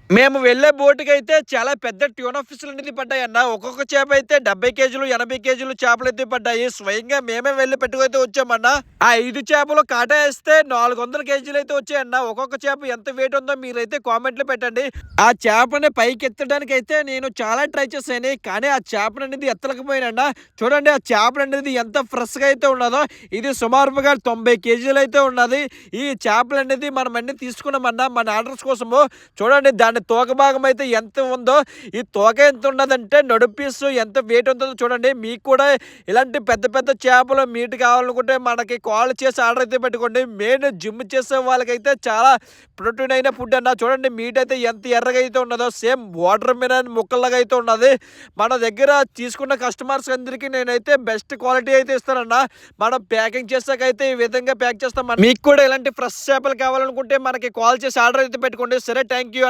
మేము వెళ్ళే బోటుకైతే చాలా పెద్ద ట్యూనా ఫిష్‌లు అనేది పడ్డాయన్న. ఒక్కొక్క చేప అయితే 70 కేజీలు, 80 కేజీలు చేపలైతే పడ్డాయి. స్వయంగా మేమే వెళ్లి పట్టుకైతే వచ్చామన్న. ఆ 5 చేపలు కాటా ఏస్తే 400 కేజీలైతే వచ్చాయన్న. ఒక్కొక్క చేప ఎంత వెయిట్ ఉందో మీరైతే కామెంట్‌లో పెట్టండి. ఆ చేపని పైకెత్తడానికైతే నేను చాలా ట్రై చేశాను. కానీ ఆ చేపననేది ఎత్తలేకపోయానన్న. చూడండి ఆ చేపలనేది ఎంత ఫ్రెష్‌గా అయితే ఉన్నదో. ఇది సుమారుగా 90 కేజీలైతే ఉన్నది. ఈ చేపలనేది మనమన్నీ తీసుకున్నామన్న మన ఆర్డర్స్ కోసము. చూడండి దాని తోక భాగం అయితే ఎంత ఉందో, ఈ తోక ఎంత ఉన్నదంటే నడుము పీసు ఎంత వెయిట్ ఉంటుందో చూడండి. మీకు కూడా ఇలాంటి పెద్ద పెద్ద చేపలు మీట్ కావాలనుకుంటే మనకి కాల్ చేసి ఆర్డర్ అయితే పెట్టుకోండి. మెయిన్ జిమ్ చేసే వాళ్ళకైతే చాలా ప్రోటీన్ అయిన ఫుడ్ అన్న. చూడండి మీట్ అయితే ఎంత ఎర్రగా అయితే ఉన్నదో, సేమ్ వాటర్ మిలన్ ముక్కల్లాగా అయితే ఉన్నది. మన దగ్గర తీసుకున్న కస్టమర్స్ అందరికీ నేనైతే బెస్ట్ క్వాలిటీ అయితే ఇస్తానన్న. మనం ప్యాకింగ్ చేసాకైతే ఈ విధంగా ప్యాక్ చేస్తాం. మీకు కూడా ఇలాంటి ఫ్రెష్ చేపలు కావాలనుకుంటే మనకి కాల్ చేసి ఆర్డర్ అయితే పెట్టుకోండి. సరే, థ్యాంక్ యూ.